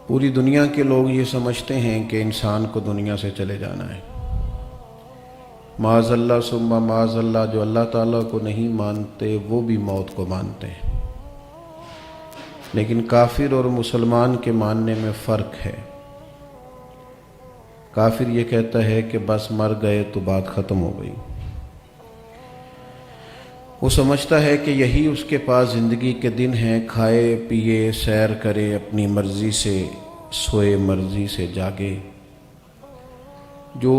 پوری دنیا کے لوگ یہ سمجھتے ہیں کہ انسان کو دنیا سے چلے جانا ہے۔ معاذ اللہ ثم معاذ اللہ، جو اللہ تعالیٰ کو نہیں مانتے وہ بھی موت کو مانتے ہیں، لیکن کافر اور مسلمان کے ماننے میں فرق ہے۔ کافر یہ کہتا ہے کہ بس مر گئے تو بات ختم ہو گئی، وہ سمجھتا ہے کہ یہی اس کے پاس زندگی کے دن ہیں، کھائے پیے سیر کرے، اپنی مرضی سے سوئے مرضی سے جاگے، جو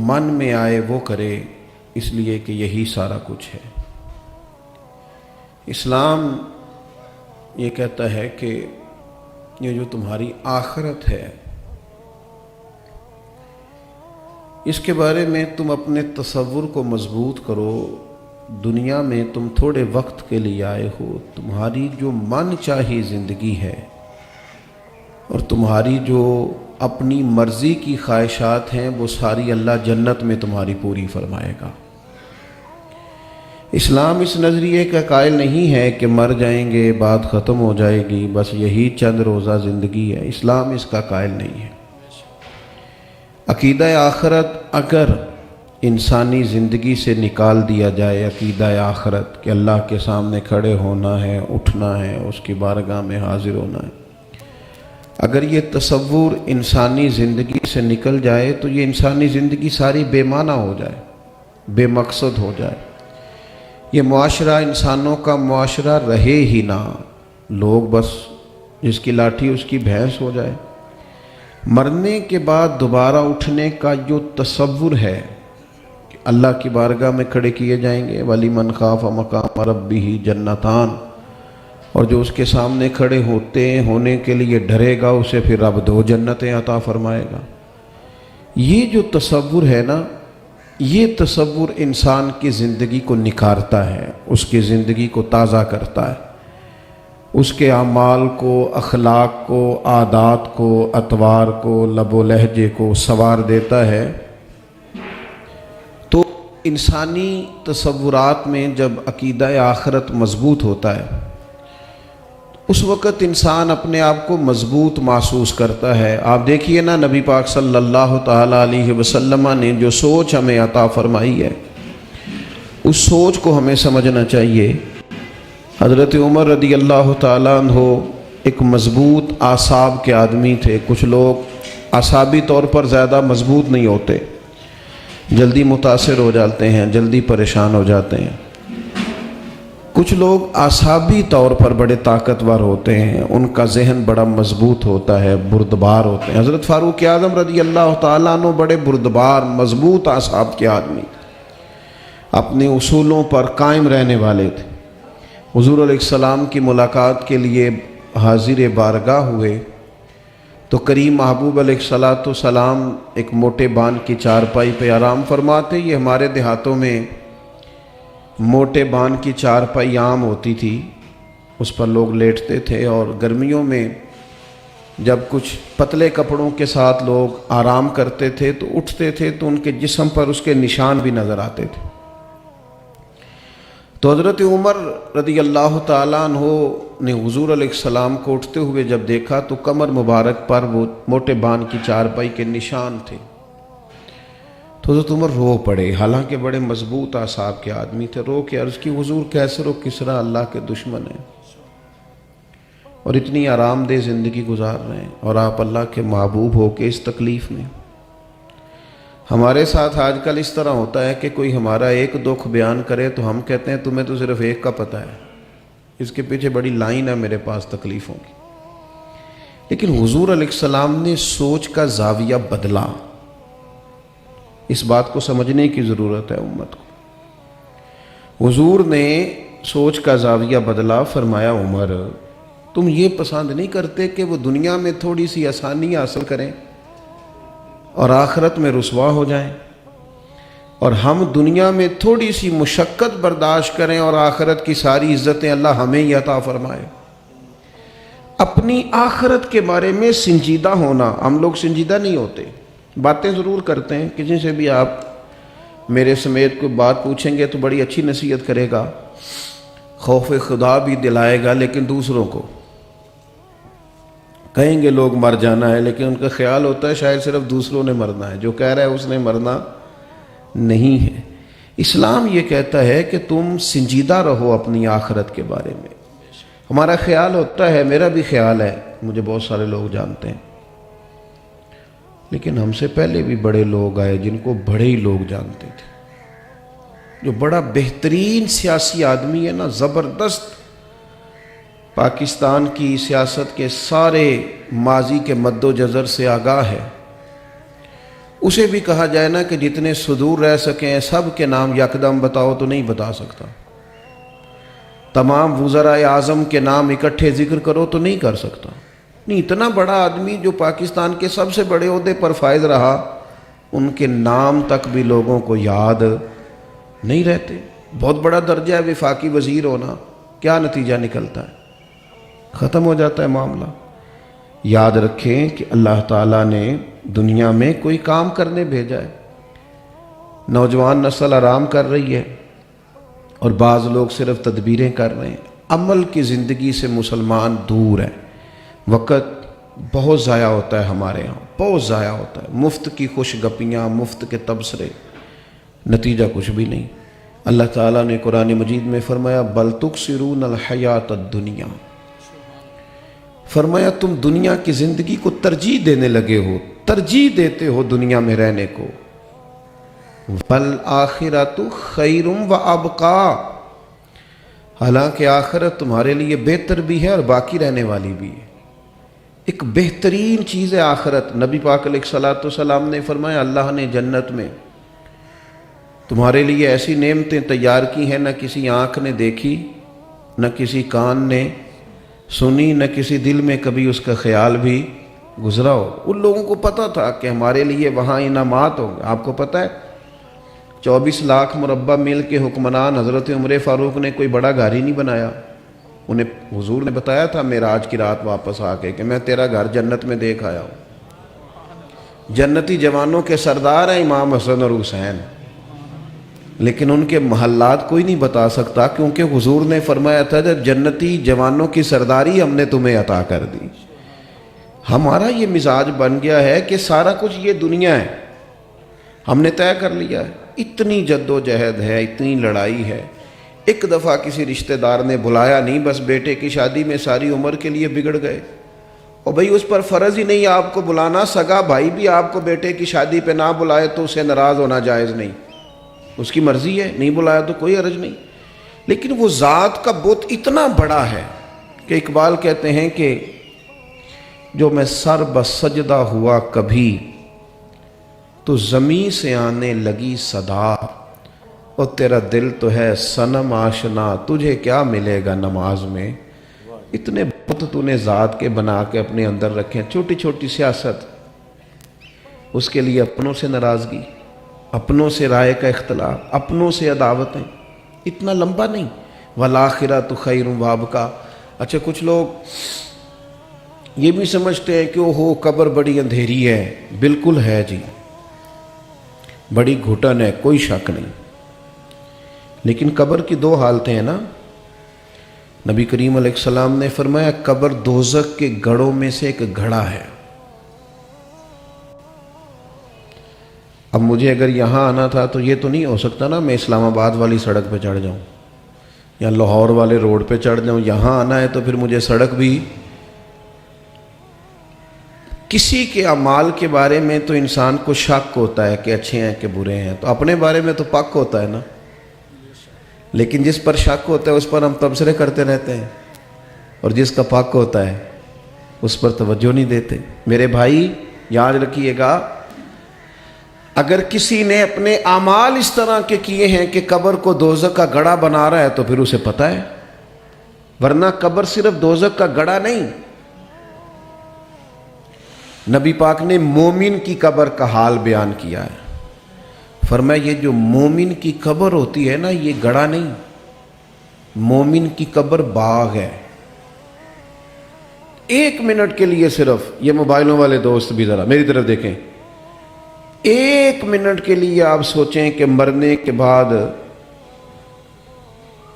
من میں آئے وہ کرے، اس لیے کہ یہی سارا کچھ ہے۔ اسلام یہ کہتا ہے کہ یہ جو تمہاری آخرت ہے، اس کے بارے میں تم اپنے تصور کو مضبوط کرو۔ دنیا میں تم تھوڑے وقت کے لیے آئے ہو، تمہاری جو من چاہی زندگی ہے اور تمہاری جو اپنی مرضی کی خواہشات ہیں وہ ساری اللہ جنت میں تمہاری پوری فرمائے گا۔ اسلام اس نظریے کا قائل نہیں ہے کہ مر جائیں گے بات ختم ہو جائے گی، بس یہی چند روزہ زندگی ہے۔ اسلام اس کا قائل نہیں ہے۔ عقیدہ آخرت اگر انسانی زندگی سے نکال دیا جائے، عقیدہ آخرت کہ اللہ کے سامنے کھڑے ہونا ہے، اٹھنا ہے، اس کی بارگاہ میں حاضر ہونا ہے، اگر یہ تصور انسانی زندگی سے نکل جائے تو یہ انسانی زندگی ساری بے معنی ہو جائے، بے مقصد ہو جائے۔ یہ معاشرہ انسانوں کا معاشرہ رہے ہی نہ، لوگ بس جس کی لاٹھی اس کی بھینس ہو جائے۔ مرنے کے بعد دوبارہ اٹھنے کا جو تصور ہے کہ اللہ کی بارگاہ میں کھڑے کیے جائیں گے، وَلِمَنْ خَافَ مَقَامَ رَبِّهِ جَنَّتَانِ، اور جو اس کے سامنے کھڑے ہونے کے لیے ڈرے گا اسے پھر رب 2 جنتیں عطا فرمائے گا۔ یہ جو تصور ہے نا، یہ تصور انسان کی زندگی کو نکھارتا ہے، اس کی زندگی کو تازہ کرتا ہے، اس کے اعمال کو، اخلاق کو، عادات کو، اطوار کو، لب و لہجے کو سنوار دیتا ہے۔ تو انسانی تصورات میں جب عقیدہ آخرت مضبوط ہوتا ہے، اس وقت انسان اپنے آپ کو مضبوط محسوس کرتا ہے۔ آپ دیکھیے نا، نبی پاک صلی اللہ تعالیٰ علیہ وسلم نے جو سوچ ہمیں عطا فرمائی ہے، اس سوچ کو ہمیں سمجھنا چاہیے۔ حضرت عمر رضی اللہ تعالیٰ عنہ ایک مضبوط اعصاب کے آدمی تھے۔ کچھ لوگ اعصابی طور پر زیادہ مضبوط نہیں ہوتے، جلدی متاثر ہو جاتے ہیں، جلدی پریشان ہو جاتے ہیں۔ کچھ لوگ اعصابی طور پر بڑے طاقتور ہوتے ہیں، ان کا ذہن بڑا مضبوط ہوتا ہے، بردبار ہوتے ہیں۔ حضرت فاروق اعظم رضی اللہ تعالیٰ عنہ بڑے بردبار مضبوط اعصاب کے آدمی، اپنے اصولوں پر قائم رہنے والے تھے۔ حضور علیہ السلام کی ملاقات کے لیے حاضر بارگاہ ہوئے تو کریم محبوب علیہ السلام ایک موٹے بان کی چارپائی پہ آرام فرماتے۔ یہ ہمارے دیہاتوں میں موٹے بان کی چارپائی عام ہوتی تھی، اس پر لوگ لیٹتے تھے، اور گرمیوں میں جب کچھ پتلے کپڑوں کے ساتھ لوگ آرام کرتے تھے تو اٹھتے تھے تو ان کے جسم پر اس کے نشان بھی نظر آتے تھے۔ تو حضرت عمر رضی اللہ تعالیٰ عنہ نے حضور علیہ السلام کو اٹھتے ہوئے جب دیکھا تو کمر مبارک پر وہ موٹے بان کی چارپائی کے نشان تھے۔ تو حضرت عمر رو پڑے، حالانکہ بڑے مضبوط اعصاب کے آدمی تھے۔ رو کے عرض کی، حضور کیسر و کسریٰ اللہ کے دشمن ہیں اور اتنی آرام دہ زندگی گزار رہے ہیں، اور آپ اللہ کے محبوب ہو کے اس تکلیف میں۔ ہمارے ساتھ آج کل اس طرح ہوتا ہے کہ کوئی ہمارا ایک دکھ بیان کرے تو ہم کہتے ہیں تمہیں تو صرف ایک کا پتہ ہے، اس کے پیچھے بڑی لائن ہے میرے پاس تکلیفوں کی۔ لیکن حضور علیہ السلام نے سوچ کا زاویہ بدلا، اس بات کو سمجھنے کی ضرورت ہے امت کو۔ حضور نے سوچ کا زاویہ بدلا، فرمایا عمر تم یہ پسند نہیں کرتے کہ وہ دنیا میں تھوڑی سی آسانی حاصل کریں اور آخرت میں رسوا ہو جائیں، اور ہم دنیا میں تھوڑی سی مشقت برداشت کریں اور آخرت کی ساری عزتیں اللہ ہمیں ہی عطا فرمائے۔ اپنی آخرت کے بارے میں سنجیدہ ہونا، ہم لوگ سنجیدہ نہیں ہوتے، باتیں ضرور کرتے ہیں، کسی سے بھی آپ میرے سمیت کوئی بات پوچھیں گے تو بڑی اچھی نصیحت کرے گا، خوف خدا بھی دلائے گا، لیکن دوسروں کو کہیں گے لوگ مر جانا ہے، لیکن ان کا خیال ہوتا ہے شاید صرف دوسروں نے مرنا ہے، جو کہہ رہا ہے اس نے مرنا نہیں ہے۔ اسلام یہ کہتا ہے کہ تم سنجیدہ رہو اپنی آخرت کے بارے میں۔ ہمارا خیال ہوتا ہے، میرا بھی خیال ہے، مجھے بہت سارے لوگ جانتے ہیں، لیکن ہم سے پہلے بھی بڑے لوگ آئے جن کو بڑے ہی لوگ جانتے تھے۔ جو بڑا بہترین سیاسی آدمی ہے نا، زبردست، پاکستان کی سیاست کے سارے ماضی کے مد و جزر سے آگاہ ہے، اسے بھی کہا جائے نا کہ جتنے صدور رہ سکیں سب کے نام یکدم بتاؤ تو نہیں بتا سکتا، تمام وزراء اعظم کے نام اکٹھے ذکر کرو تو نہیں کر سکتا۔ نہیں، اتنا بڑا آدمی جو پاکستان کے سب سے بڑے عہدے پر فائز رہا، ان کے نام تک بھی لوگوں کو یاد نہیں رہتے۔ بہت بڑا درجہ ہے وفاقی وزیر ہونا، کیا نتیجہ نکلتا ہے؟ ختم ہو جاتا ہے معاملہ۔ یاد رکھیں کہ اللہ تعالیٰ نے دنیا میں کوئی کام کرنے بھیجا ہے۔ نوجوان نسل آرام کر رہی ہے اور بعض لوگ صرف تدبیریں کر رہے ہیں۔ عمل کی زندگی سے مسلمان دور ہے۔ وقت بہت ضائع ہوتا ہے ہمارے ہاں، بہت ضائع ہوتا ہے، مفت کی خوش گپیاں، مفت کے تبصرے، نتیجہ کچھ بھی نہیں۔ اللہ تعالیٰ نے قرآن مجید میں فرمایا بل تکثرون الحیات الدنیا، فرمایا تم دنیا کی زندگی کو ترجیح دینے لگے ہو، ترجیح دیتے ہو دنیا میں رہنے کو۔ والآخرۃ خیر وابقا، حالانکہ آخرت تمہارے لیے بہتر بھی ہے اور باقی رہنے والی بھی ہے۔ ایک بہترین چیز ہے آخرت۔ نبی پاک علیہ الصلوۃ والسلام نے فرمایا اللہ نے جنت میں تمہارے لیے ایسی نعمتیں تیار کی ہیں نہ کسی آنکھ نے دیکھی، نہ کسی کان نے سنی، نہ کسی دل میں کبھی اس کا خیال بھی گزرا ہو۔ ان لوگوں کو پتہ تھا کہ ہمارے لیے وہاں انعامات ہوں گے۔ آپ کو پتہ ہے 24 لاکھ مربع میل کے حکمران حضرت عمر فاروق نے کوئی بڑا گھر ہی نہیں بنایا۔ انہیں حضور نے بتایا تھا معراج کی رات واپس آ کے کہ میں تیرا گھر جنت میں دیکھ آیا ہوں۔ جنتی جوانوں کے سردار ہیں امام حسن اور حسین، لیکن ان کے محلات کوئی نہیں بتا سکتا، کیونکہ حضور نے فرمایا تھا جب جنتی جوانوں کی سرداری ہم نے تمہیں عطا کر دی۔ ہمارا یہ مزاج بن گیا ہے کہ سارا کچھ یہ دنیا ہے، ہم نے طے کر لیا ہے۔ اتنی جد و جہد ہے، اتنی لڑائی ہے۔ ایک دفعہ کسی رشتہ دار نے بلایا نہیں، بس بیٹے کی شادی میں ساری عمر کے لیے بگڑ گئے، اور بھئی اس پر فرض ہی نہیں آپ کو بلانا، سگا بھائی بھی آپ کو بیٹے کی شادی پہ نہ بلائے تو اسے ناراض ہونا جائز نہیں، اس کی مرضی ہے، نہیں بلایا تو کوئی حرج نہیں۔ لیکن وہ ذات کا بت اتنا بڑا ہے کہ اقبال کہتے ہیں کہ جو میں سر بسجدہ ہوا کبھی تو زمین سے آنے لگی صدا، اور تیرا دل تو ہے صنم آشنا، تجھے کیا ملے گا نماز میں۔ اتنے بت تو نے ذات کے بنا کے اپنے اندر رکھے ہیں۔ چھوٹی چھوٹی سیاست، اس کے لیے اپنوں سے ناراضگی، اپنوں سے رائے کا اختلاف، اپنوں سے عداوتیں، اتنا لمبا نہیں۔ والآخرۃ خیر وابقا۔ اچھا کچھ لوگ یہ بھی سمجھتے ہیں کہ اوہو قبر بڑی اندھیری ہے، بالکل ہے جی، بڑی گھٹن ہے، کوئی شک نہیں، لیکن قبر کی دو حالتیں ہیں نا۔ نبی کریم علیہ السلام نے فرمایا قبر دوزخ کے گڑھوں میں سے ایک گھڑا ہے۔ اب مجھے اگر یہاں آنا تھا تو یہ تو نہیں ہو سکتا نا میں اسلام آباد والی سڑک پہ چڑھ جاؤں یا لاہور والے روڈ پہ چڑھ جاؤں۔ یہاں آنا ہے تو پھر مجھے سڑک بھی، کسی کے اعمال کے بارے میں تو انسان کو شک ہوتا ہے کہ اچھے ہیں کہ برے ہیں، تو اپنے بارے میں تو پک ہوتا ہے نا، لیکن جس پر شک ہوتا ہے اس پر ہم تبصرے کرتے رہتے ہیں، اور جس کا پک ہوتا ہے اس پر توجہ نہیں دیتے۔ میرے بھائی یاد رکھیے گا، اگر کسی نے اپنے اعمال اس طرح کے کیے ہیں کہ قبر کو دوزخ کا گڑھا بنا رہا ہے تو پھر اسے پتہ ہے، ورنہ قبر صرف دوزخ کا گڑھا نہیں۔ نبی پاک نے مومن کی قبر کا حال بیان کیا ہے، فرمایا یہ جو مومن کی قبر ہوتی ہے نا، یہ گڑھا نہیں، مومن کی قبر باغ ہے۔ ایک منٹ کے لیے صرف، یہ موبائلوں والے دوست بھی ذرا میری طرف دیکھیں، ایک منٹ کے لیے آپ سوچیں کہ مرنے کے بعد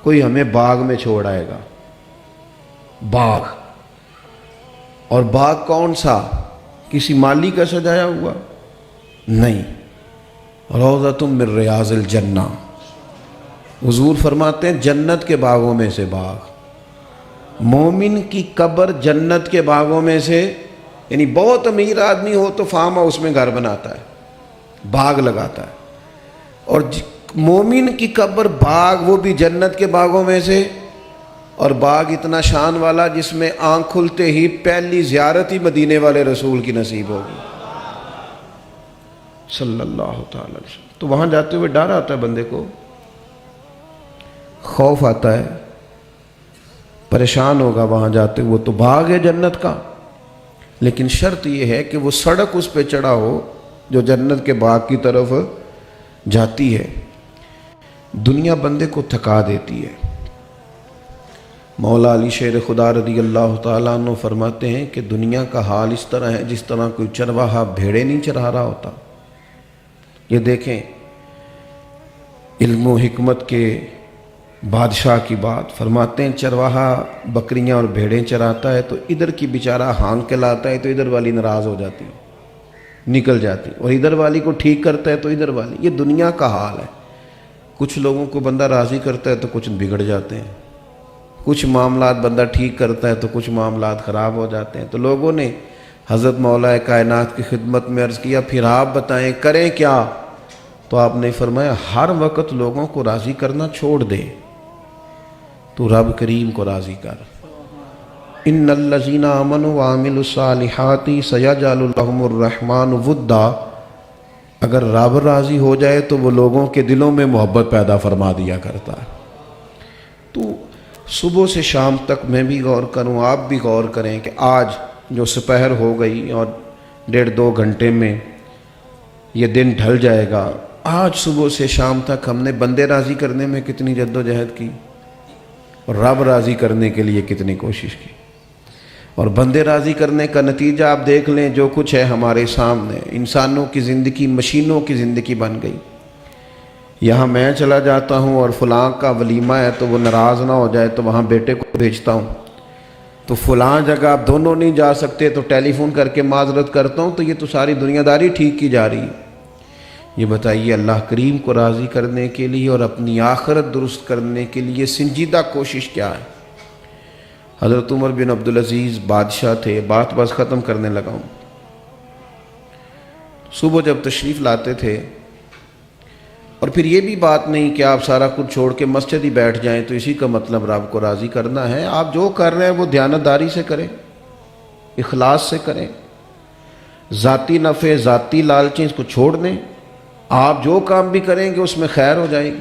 کوئی ہمیں باغ میں چھوڑ آئے گا، باغ، اور باغ کون سا؟ کسی مالی کا سجایا ہوا نہیں، روضۃ من ریاض الجنہ، حضور فرماتے ہیں جنت کے باغوں میں سے باغ۔ مومن کی قبر جنت کے باغوں میں سے، یعنی بہت امیر آدمی ہو تو فارم ہاؤس میں گھر بناتا ہے، باغ لگاتا ہے، اور مومن کی قبر باغ وہ بھی جنت کے باغوں میں سے، اور باغ اتنا شان والا جس میں آنکھ کھلتے ہی پہلی زیارت ہی مدینے والے رسول کی نصیب ہوگی صلی اللہ تعالی علیہ وسلم۔ تو وہاں جاتے ہوئے ڈر آتا ہے بندے کو، خوف آتا ہے، پریشان ہوگا وہاں جاتے ہوئے، تو باغ ہے جنت کا، لیکن شرط یہ ہے کہ وہ سڑک اس پہ چڑھا ہو جو جنت کے باغ کی طرف جاتی ہے۔ دنیا بندے کو تھکا دیتی ہے۔ مولا علی شیر خدا رضی اللہ تعالیٰ عنہ فرماتے ہیں کہ دنیا کا حال اس طرح ہے جس طرح کوئی چرواہا بھیڑے نہیں چرا رہا ہوتا۔ یہ دیکھیں علم و حکمت کے بادشاہ کی بات، فرماتے ہیں چرواہا بکریاں اور بھیڑیں چراتا ہے تو ادھر کی بیچارہ ہانک کے لاتا ہے تو ادھر والی ناراض ہو جاتی نکل جاتی، اور ادھر والی کو ٹھیک کرتا ہے تو ادھر والی۔ یہ دنیا کا حال ہے، کچھ لوگوں کو بندہ راضی کرتا ہے تو کچھ بگڑ جاتے ہیں، کچھ معاملات بندہ ٹھیک کرتا ہے تو کچھ معاملات خراب ہو جاتے ہیں۔ تو لوگوں نے حضرت مولا کائنات کی خدمت میں عرض کیا پھر آپ بتائیں کریں کیا؟ تو آپ نے فرمایا ہر وقت لوگوں کو راضی کرنا چھوڑ دے، تو رب کریم کو راضی کر۔ ان الذین آمنوا وعملوا الصالحات سیجعل لهم الرحمن ودا، اگر رب راضی ہو جائے تو وہ لوگوں کے دلوں میں محبت پیدا فرما دیا کرتا ہے۔ تو صبح سے شام تک میں بھی غور کروں، آپ بھی غور کریں کہ آج جو سپہر ہو گئی اور 1.5-2 گھنٹے میں یہ دن ڈھل جائے گا، آج صبح سے شام تک ہم نے بندے راضی کرنے میں کتنی جد و جہد کی اور رب راضی کرنے کے لیے کتنی کوشش کی، اور بندے راضی کرنے کا نتیجہ آپ دیکھ لیں جو کچھ ہے ہمارے سامنے۔ انسانوں کی زندگی مشینوں کی زندگی بن گئی۔ یہاں میں چلا جاتا ہوں اور فلاں کا ولیمہ ہے تو وہ ناراض نہ ہو جائے تو وہاں بیٹے کو بھیجتا ہوں، تو فلاں جگہ آپ دونوں نہیں جا سکتے تو ٹیلی فون کر کے معذرت کرتا ہوں، تو یہ تو ساری دنیا داری ٹھیک کی جا رہی ہے۔ یہ بتائیے اللہ کریم کو راضی کرنے کے لیے اور اپنی آخرت درست کرنے کے لیے سنجیدہ کوشش کیا ہے؟ حضرت عمر بن عبدالعزیز بادشاہ تھے، بات بس ختم کرنے لگا ہوں۔ صبح جب تشریف لاتے تھے، اور پھر یہ بھی بات نہیں کہ آپ سارا کچھ چھوڑ کے مسجد ہی بیٹھ جائیں تو اسی کا مطلب رب کو راضی کرنا ہے۔ آپ جو کر رہے ہیں وہ دیانتداری سے کریں، اخلاص سے کریں، ذاتی نفع ذاتی لالچیں اس کو چھوڑ دیں۔ آپ جو کام بھی کریں گے اس میں خیر ہو جائے گی۔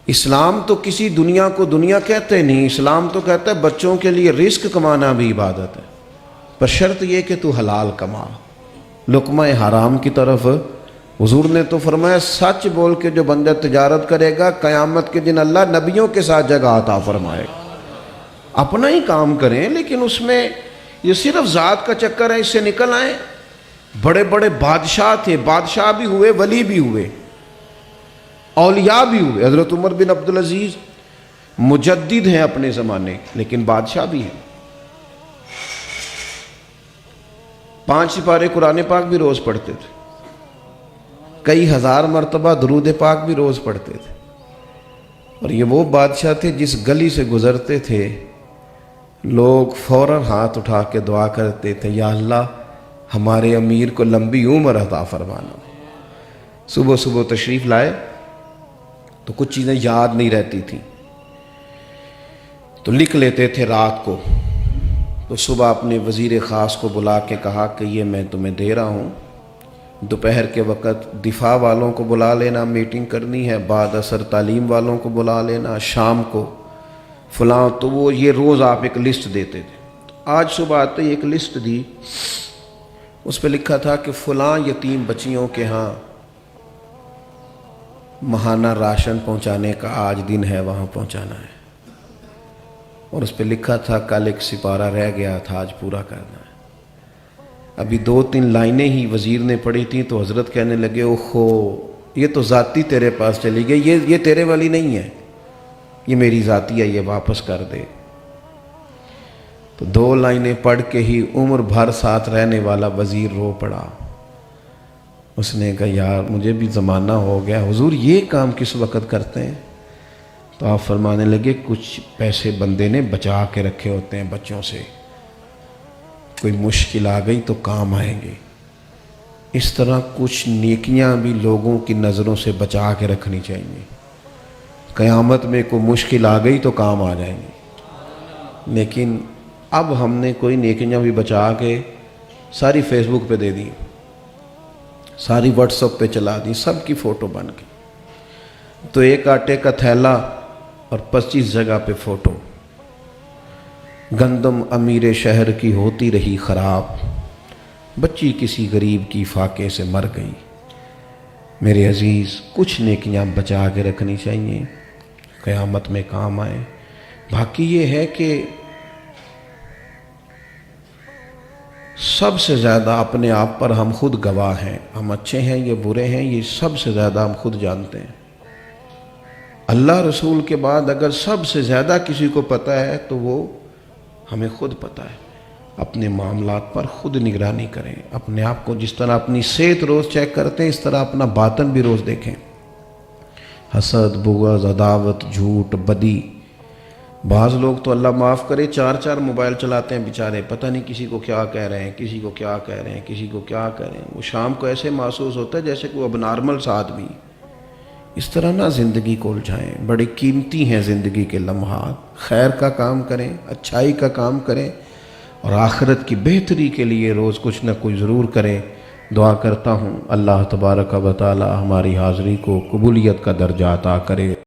اسلام تو کسی دنیا کو دنیا کہتے نہیں، اسلام تو کہتا ہے بچوں کے لیے رزق کمانا بھی عبادت ہے، پر شرط یہ کہ تو حلال کما، لقمہ حرام کی طرف۔ حضور نے تو فرمایا سچ بول کے جو بندہ تجارت کرے گا قیامت کے دن اللہ نبیوں کے ساتھ جگہ عطا فرمائے گا۔ اپنا ہی کام کریں لیکن اس میں یہ صرف ذات کا چکر ہے، اس سے نکل آئیں۔ بڑے بڑے بادشاہ تھے، بادشاہ بھی ہوئے، ولی بھی ہوئے، اولیاء بھی ہوئے۔ حضرت عمر بن عبدالعزیز مجدد ہیں اپنے زمانے، لیکن بادشاہ بھی ہیں۔ 5 سپارے قرآن پاک بھی روز پڑھتے تھے، کئی ہزار مرتبہ درود پاک بھی روز پڑھتے تھے، اور یہ وہ بادشاہ تھے جس گلی سے گزرتے تھے لوگ فوراً ہاتھ اٹھا کے دعا کرتے تھے یا اللہ ہمارے امیر کو لمبی عمر عطا فرمانا۔ صبح صبح تشریف لائے تو کچھ چیزیں یاد نہیں رہتی تھیں تو لکھ لیتے تھے رات کو، تو صبح اپنے وزیر خاص کو بلا کے کہا کہ یہ میں تمہیں دے رہا ہوں، دوپہر کے وقت دفاع والوں کو بلا لینا، میٹنگ کرنی ہے، بعد اثر تعلیم والوں کو بلا لینا، شام کو فلاں۔ تو وہ یہ روز آپ ایک لسٹ دیتے تھے۔ آج صبح آتے ہی ایک لسٹ دی، اس پہ لکھا تھا کہ فلاں یتیم بچیوں کے ہاں ماہانہ راشن پہنچانے کا آج دن ہے، وہاں پہنچانا ہے، اور اس پہ لکھا تھا کل ایک سپارہ رہ گیا تھا آج پورا کرنا ہے۔ ابھی 2-3 لائنیں ہی وزیر نے پڑھی تھیں تو حضرت کہنے لگے اوہو یہ تو ذاتی تیرے پاس چلی گئی، یہ تیرے والی نہیں ہے، یہ میری ذاتی ہے، یہ واپس کر دے۔ تو 2 لائنیں پڑھ کے ہی عمر بھر ساتھ رہنے والا وزیر رو پڑا۔ اس نے کہا یار مجھے بھی زمانہ ہو گیا، حضور یہ کام کس وقت کرتے ہیں؟ تو آپ فرمانے لگے کچھ پیسے بندے نے بچا کے رکھے ہوتے ہیں بچوں سے، کوئی مشکل آ گئی تو کام آئیں گے۔ اس طرح کچھ نیکیاں بھی لوگوں کی نظروں سے بچا کے رکھنی چاہیے، قیامت میں کوئی مشکل آ گئی تو کام آ جائیں گے۔ لیکن اب ہم نے کوئی نیکیاں بھی بچا کے ساری فیس بک پہ دے دی، ساری واٹس ایپ پہ چلا دی، سب کی فوٹو بن کے، تو 1 آٹے کا تھیلا اور 25 جگہ پہ فوٹو۔ گندم امیر شہر کی ہوتی رہی خراب، بچی کسی غریب کی فاقے سے مر گئی۔ میرے عزیز کچھ نیکیاں بچا کے رکھنی چاہیے، قیامت میں کام آئے۔ باقی یہ ہے کہ سب سے زیادہ اپنے آپ پر ہم خود گواہ ہیں، ہم اچھے ہیں یا برے ہیں یہ سب سے زیادہ ہم خود جانتے ہیں۔ اللہ رسول کے بعد اگر سب سے زیادہ کسی کو پتہ ہے تو وہ ہمیں خود پتہ ہے۔ اپنے معاملات پر خود نگرانی کریں، اپنے آپ کو جس طرح اپنی صحت روز چیک کرتے ہیں اس طرح اپنا باطن بھی روز دیکھیں۔ حسد، بغض، عداوت، جھوٹ، بدی، بعض لوگ تو اللہ معاف کرے 4 موبائل چلاتے ہیں بیچارے، پتہ نہیں کسی کو کیا کہہ رہے ہیں، کسی کو کیا کہہ رہے ہیں، کسی کو کیا کہہ رہے ہیں۔ وہ شام کو ایسے محسوس ہوتا ہے جیسے کہ وہ اب نارمل سا آدمی۔ اس طرح نہ زندگی کو الجھائیں، بڑی قیمتی ہیں زندگی کے لمحات۔ خیر کا کام کریں، اچھائی کا کام کریں، اور آخرت کی بہتری کے لیے روز کچھ نہ کچھ ضرور کریں۔ دعا کرتا ہوں اللہ تبارک و تعالی ہماری حاضری کو قبولیت کا درجہ عطا کرے۔